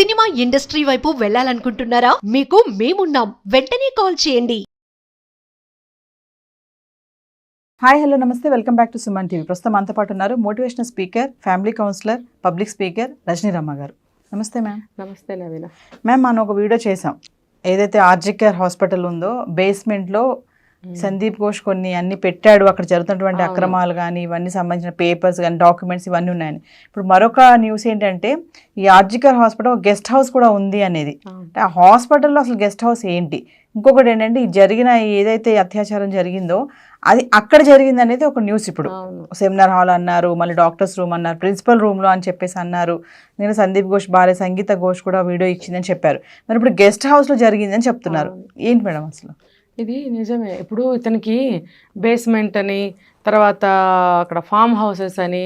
Cinema industry వైపు వెళ్ళాలనుకుంటున్నారా? మీకు మేమున్నాం. వెంటనే కాల్ చేయండి. హాయ్ హలో నమస్తే, welcome back to Suman TV. ప్రస్తుతం మనతో పాటు ఉన్నారు motivational speaker, family counsellor, public speaker Rajani Ramma గారు. నమస్తే మ్యామ్. నమస్తే నవీన. మ్యామ్, మనం ఒక వీడియో చేసాం. ఏదైతే ఆర్జికేర్ హాస్పిటల్ ఉందో బేస్మెంట్లో సందీప్ ఘోష్ కొన్ని అన్ని పెట్టాడు, అక్కడ జరుగుతున్నటువంటి అక్రమాలు కానీ ఇవన్నీ సంబంధించిన పేపర్స్ కానీ డాక్యుమెంట్స్ ఇవన్నీ ఉన్నాయని. ఇప్పుడు మరొక న్యూస్ ఏంటంటే ఈ ఆర్జికేర్ హాస్పిటల్ ఒక గెస్ట్ హౌస్ కూడా ఉంది అనేది. అంటే ఆ హాస్పిటల్లో అసలు గెస్ట్ హౌస్ ఏంటి? ఇంకొకటి ఏంటంటే ఈ జరిగిన ఏదైతే అత్యాచారం జరిగిందో అది అక్కడ జరిగింది అనేది ఒక న్యూస్. ఇప్పుడు సెమినార్ హాల్ అన్నారు, మళ్ళీ డాక్టర్స్ రూమ్ అన్నారు, ప్రిన్సిపల్ రూమ్లో అని చెప్పేసి అన్నారు. నేను సందీప్ ఘోష్ భార్య సంగీత ఘోష్ కూడా వీడియో ఇచ్చిందని చెప్పారు. మరి ఇప్పుడు గెస్ట్ హౌస్లో జరిగిందని చెప్తున్నారు. ఏంటి మేడం అసలు? ఇది నిజమే. ఇప్పుడు ఇతనికి బేస్మెంట్ అని, తర్వాత అక్కడ ఫామ్ హౌసెస్ అని,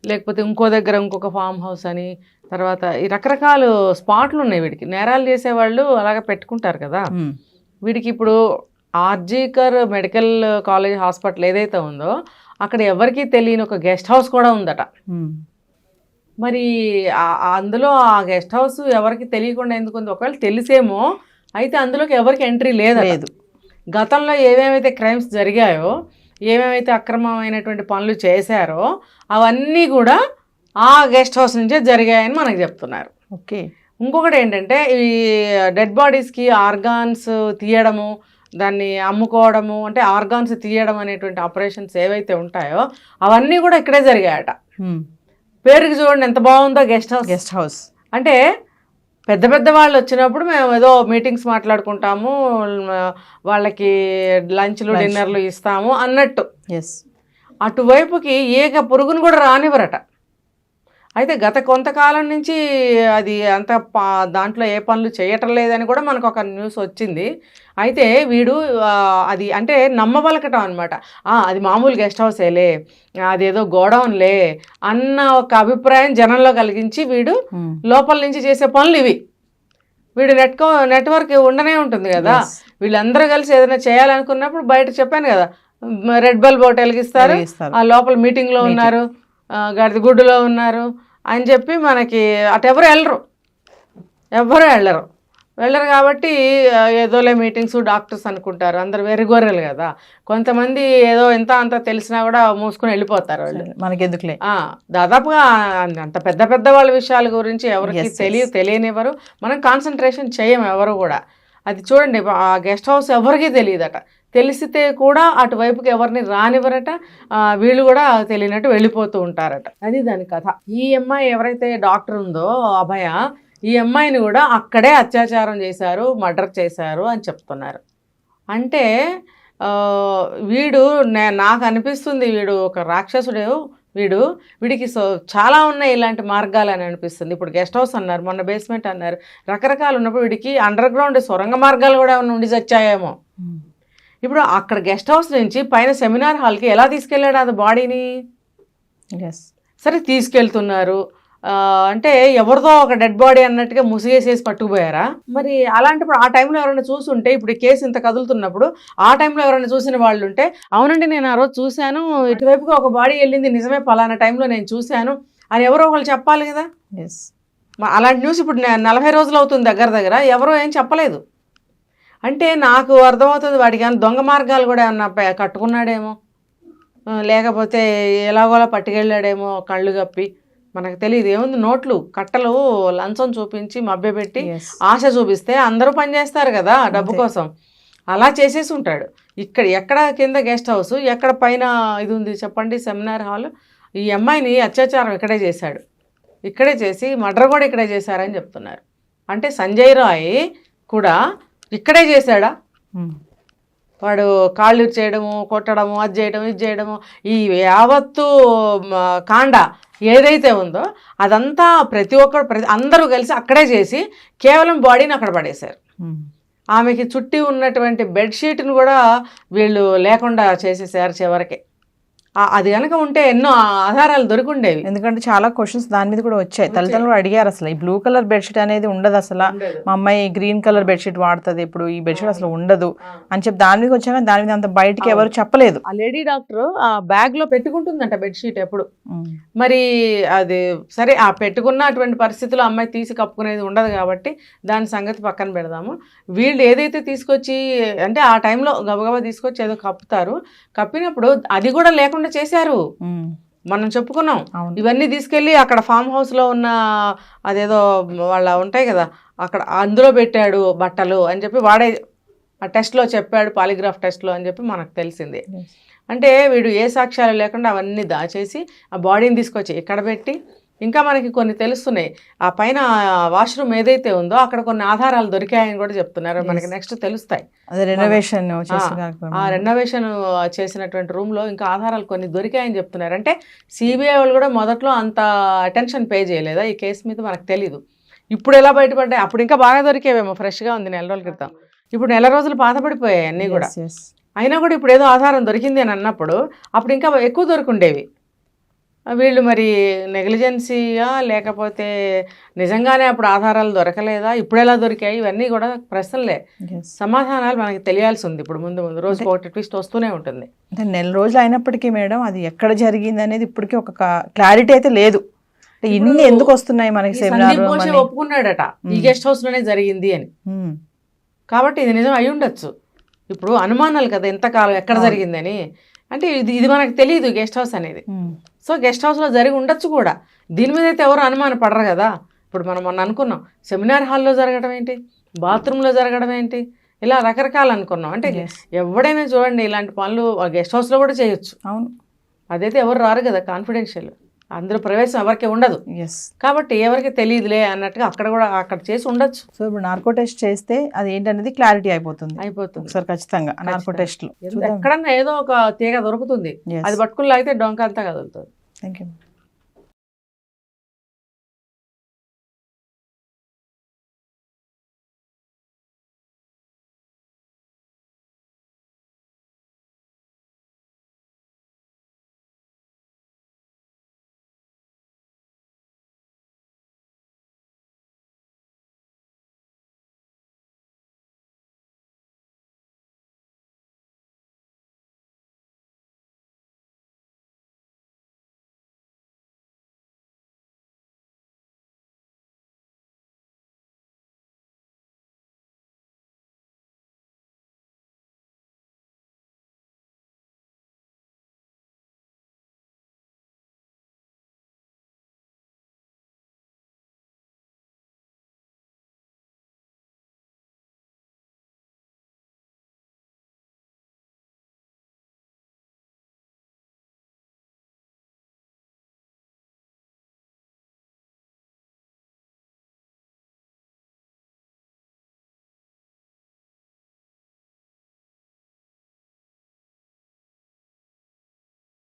లేకపోతే ఇంకో దగ్గర ఇంకొక ఫామ్ హౌస్ అని, తర్వాత ఈ రకరకాల స్పాట్లు ఉన్నాయి వీడికి. నేరాలు చేసేవాళ్ళు అలాగే పెట్టుకుంటారు కదా. వీడికి ఇప్పుడు ఆర్జీకర్ మెడికల్ కాలేజ్ హాస్పిటల్ ఏదైతే ఉందో అక్కడ ఎవరికీ తెలియని ఒక గెస్ట్ హౌస్ కూడా ఉందట. మరి అందులో ఆ గెస్ట్ హౌస్ ఎవరికి తెలియకుండా ఎందుకు ఉంది? ఒకవేళ తెలిసేమో అయితే అందులోకి ఎవరికి ఎంట్రీ లేదు. గతంలో ఏమేమైతే క్రైమ్స్ జరిగాయో, ఏమేమైతే అక్రమమైనటువంటి పనులు చేశారో అవన్నీ కూడా ఆ గెస్ట్ హౌస్ నుంచే జరిగాయని మనకు చెప్తున్నారు. ఓకే. ఇంకొకటి ఏంటంటే ఈ డెడ్ బాడీస్కి ఆర్గాన్స్ తీయడము, దాన్ని అమ్ముకోవడము, అంటే ఆర్గాన్స్ తీయడం అనేటువంటి ఆపరేషన్స్ ఏవైతే ఉంటాయో అవన్నీ కూడా ఇక్కడే జరిగాయట. పేరుకి చూడండి ఎంత బాగుందో, గెస్ట్ హౌస్. అంటే పెద్ద పెద్ద వాళ్ళు వచ్చినప్పుడు మేము ఏదో మీటింగ్స్ మాట్లాడుకుంటాము, వాళ్ళకి లంచ్లు డిన్నర్లు ఇస్తాము అన్నట్టు. అటువైపుకి ఏక పురుగును కూడా రానివ్వరట. అయితే గత కొంతకాలం నుంచి అది అంత దాంట్లో ఏ పనులు చేయటం లేదని కూడా మనకు ఒక న్యూస్ వచ్చింది. అయితే వీడు అది అంటే నమ్మవలకటం అనమాట. అది మామూలు గెస్ట్ హౌసేలే, అదేదో గోడౌన్లే అన్న ఒక అభిప్రాయం జనంలో కలిగించి వీడు లోపల నుంచి చేసే పనులు ఇవి. వీడు నెట్వర్క్ ఉండనే ఉంటుంది కదా. వీళ్ళందరూ కలిసి ఏదైనా చేయాలనుకున్నప్పుడు బయట చెప్పాను కదా, రెడ్ బల్బ్ ఒకటి వెలిగిస్తారు, ఆ లోపల మీటింగ్లో ఉన్నారు, గడిది గుడ్డులో ఉన్నారు అని చెప్పి మనకి అటు ఎవ్వరు వెళ్ళరు కాబట్టి ఏదోలే మీటింగ్స్ డాక్టర్స్ అనుకుంటారు. అందరు వెర్రిగొర్రెలు కదా. కొంతమంది ఏదో ఎంత అంత తెలిసినా కూడా మూసుకుని వెళ్ళిపోతారు వాళ్ళు. మనకెందుకులే. దాదాపుగా అంత పెద్ద పెద్ద వాళ్ళ విషయాల గురించి ఎవరికి తెలియనివ్వరు. మనం కాన్సన్ట్రేషన్ చేయము ఎవరు కూడా. అది చూడండి, ఆ గెస్ట్ హౌస్ ఎవరికీ తెలియదట. తెలిసితే కూడా అటువైపుకి ఎవరిని రానివ్వరట. వీళ్ళు కూడా తెలియనట్టు వెళ్ళిపోతూ ఉంటారట. అది దాని కథ. ఈ అమ్మాయి ఎవరైతే డాక్టర్ ఉందో అభయ, ఈ అమ్మాయిని కూడా అక్కడే అత్యాచారం చేశారు, మర్డర్ చేశారు అని చెప్తున్నారు. అంటే నాకు అనిపిస్తుంది వీడు ఒక రాక్షసుడు. వీడికి చాలా ఉన్నాయి ఇలాంటి మార్గాలు అని అనిపిస్తుంది. ఇప్పుడు గెస్ట్ హౌస్ అన్నారు, మొన్న బేస్మెంట్ అన్నారు, రకరకాలు ఉన్నప్పుడు వీడికి అండర్ గ్రౌండ్ సొరంగ మార్గాలు కూడా ఉండి చచ్చాయేమో. ఇప్పుడు అక్కడ గెస్ట్ హౌస్ నుంచి పైన సెమినార్ హాల్కి ఎలా తీసుకెళ్ళాడు అది బాడీని? సరే తీసుకెళ్తున్నారు అంటే ఎవరిదో ఒక డెడ్ బాడీ అన్నట్టుగా ముసిగేసేసి పట్టుకుపోయారా? మరి అలాంటప్పుడు ఆ టైంలో ఎవరైనా చూసుంటే, ఇప్పుడు కేసు ఇంత కదులుతున్నప్పుడు ఆ టైంలో ఎవరైనా చూసిన వాళ్ళు ఉంటే, అవునండి నేను ఆ రోజు చూశాను, ఇటువైపుగా ఒక బాడీ వెళ్ళింది నిజమే, పలానా టైంలో నేను చూశాను అని ఎవరో ఒకళ్ళు చెప్పాలి కదా. అలాంటి న్యూస్ ఇప్పుడు 40 రోజులు అవుతుంది దగ్గర ఎవరో ఏం చెప్పలేదు. అంటే నాకు అర్థమవుతుంది వాడికి ఏమైనా దొంగ మార్గాలు కూడా ఏమన్నా కట్టుకున్నాడేమో, లేకపోతే ఎలాగోలా పట్టుకెళ్ళాడేమో కళ్ళు కప్పి. మనకు తెలియదు. ఏముంది, నోట్లు కట్టలు లంచం చూపించి మభ్యపెట్టి ఆశ చూపిస్తే అందరూ పనిచేస్తారు కదా డబ్బు కోసం. అలా చేసేసి ఉంటాడు. ఎక్కడ కింద గెస్ట్ హౌస్, ఎక్కడ పైన ఇది ఉంది చెప్పండి, సెమినార్ హాల్. ఈ అమ్మాయిని అత్యాచారం ఇక్కడే చేశాడు, ఇక్కడే చేసి మర్డర్ కూడా ఇక్కడే చేశారని చెప్తున్నారు. అంటే సంజయ్ రాయ్ కూడా ఇక్కడే చేశాడా? వాడు కాళ్ళు చేయడము, కొట్టడము, అది చేయడం, ఇది చేయడము, ఈ యావత్తు కాండ ఏదైతే ఉందో అదంతా అందరూ కలిసి అక్కడే చేసి కేవలం బాడీని అక్కడ పడేశారు. ఆమెకి చుట్టి ఉన్నటువంటి బెడ్షీట్ను కూడా వీళ్ళు లేకుండా చేసేసారు చివరికి. అది కనుక ఉంటే ఎన్నో ఆధారాలు దొరికిండేవి. ఎందుకంటే చాలా క్వశ్చన్స్ దాని మీద కూడా వచ్చాయి. తల్లిదండ్రులు కూడా అడిగారు అసలు ఈ బ్లూ కలర్ బెడ్షీట్ అనేది ఉండదు అసలు, మా అమ్మాయి గ్రీన్ కలర్ బెడ్షీట్ వాడుతుంది, ఇప్పుడు ఈ బెడ్షీట్ అసలు ఉండదు అని చెప్పి దాని మీద వచ్చాక దాని మీద అంత బయటికి ఎవరు చెప్పలేదు. ఆ లేడీ డాక్టర్ ఆ బ్యాగ్ లో పెట్టుకుంటుందంట బెడ్షీట్ ఎప్పుడు. మరి అది సరే, ఆ పెట్టుకున్న అటువంటి పరిస్థితుల్లో అమ్మాయి తీసి కప్పుకునేది ఉండదు కాబట్టి దాని సంగతి పక్కన పెడదాము. వీళ్ళు ఏదైతే తీసుకొచ్చి అంటే ఆ టైంలో గబగబా తీసుకొచ్చి ఏదో కప్పుతారు, కప్పినప్పుడు అది కూడా లేకుండా చేశారు. మనం చెప్పుకున్నాం ఇవన్నీ తీసుకెళ్ళి అక్కడ ఫామ్ హౌస్ లో ఉన్న అదేదో వాళ్ళ ఉంటాయి కదా అక్కడ, అందులో పెట్టాడు బట్టలు అని చెప్పి వాడే ఆ టెస్ట్ లో చెప్పాడు, పాలిగ్రాఫ్ టెస్ట్ లో అని చెప్పి మనకు తెలిసింది. అంటే వీడు ఏ సాక్ష్యాలు లేకుండా అవన్నీ దాచేసి ఆ బాడీని తీసుకొచ్చి ఇక్కడ పెట్టి, ఇంకా మనకి కొన్ని తెలుస్తున్నాయి. ఆ పైన వాష్రూమ్ ఏదైతే ఉందో అక్కడ కొన్ని ఆధారాలు దొరికాయని కూడా చెప్తున్నారు, మనకి నెక్స్ట్ తెలుస్తాయి. రెనోవేషన్ ఆ రెనోవేషన్ చేసినటువంటి రూమ్ లో ఇంకా ఆధారాలు కొన్ని దొరికాయని చెప్తున్నారు. అంటే సిబిఐ వాళ్ళు కూడా మొదట్లో అంత అటెన్షన్ పే చేయలేదా ఈ కేసు మీద మనకు తెలీదు. ఇప్పుడు ఎలా బయటపడ్డాయి, అప్పుడు ఇంకా బాగా దొరికేవేమో, ఫ్రెష్ గా ఉంది 4 రోజుల క్రితం, ఇప్పుడు 4 రోజులు పాతపడిపోయాయి అన్నీ కూడా. అయినా కూడా ఇప్పుడు ఏదో ఆధారం దొరికింది అని అన్నప్పుడు అప్పుడు ఇంకా ఎక్కువ దొరికిండేవి. వీళ్ళు మరి నెగ్లిజెన్సీయా లేకపోతే నిజంగానే అప్పుడు ఆధారాలు దొరకలేదా, ఇప్పుడు ఎలా దొరికాయి, ఇవన్నీ కూడా ప్రశ్నలే. సమాధానాలు మనకి తెలియాల్సి ఉంది ఇప్పుడు, ముందు ముందు రోజు ఒకటి ట్విస్ట్ వస్తూనే ఉంటుంది. అంటే 4 రోజులు అయినప్పటికీ మేడం అది ఎక్కడ జరిగింది అనేది ఇప్పటికీ ఒక క్లారిటీ అయితే లేదు. ఇన్ని ఎందుకు వస్తున్నాయి మనకి సెమినార్ ఒప్పుకున్నాడట ఈ గెస్ట్ హౌస్ లోనే జరిగింది అని, కాబట్టి ఇది నిజం అయి ఉండొచ్చు. ఇప్పుడు అనుమానాలు కదా ఎంతకాలం ఎక్కడ జరిగిందని, అంటే ఇది మనకు తెలియదు గెస్ట్ హౌస్ అనేది. సో గెస్ట్ హౌస్లో జరిగి ఉండొచ్చు కూడా, దీని మీద అయితే ఎవరు అనుమానం పడరు కదా. ఇప్పుడు మనం మొన్న అనుకున్నాం సెమినార్ హాల్లో జరగడం ఏంటి, బాత్రూంలో జరగడం ఏంటి, ఇలా రకరకాలు అనుకున్నాం. అంటే ఎవడైనా చూడండి ఇలాంటి పనులు గెస్ట్ హౌస్లో కూడా చేయొచ్చు. అవును, అదైతే ఎవరు రారు కదా, కాన్ఫిడెన్షియల్, అందులో ప్రవేశం ఎవరికి ఉండదు కాబట్టి ఎవరికి తెలియదులే అన్నట్టుగా అక్కడ కూడా అక్కడ చేసి ఉండొచ్చు. సో ఇప్పుడు నార్కో టెస్ట్ చేస్తే అది ఏంటనేది క్లారిటీ అయిపోతుంది సార్ ఖచ్చితంగా. నార్కో టెస్ట్ లో ఎక్కడన్నా ఏదో ఒక తీగ దొరుకుతుంది, అది పట్టుకుని లాగితే డొంక అంతా కదులుతుంది. Thank you.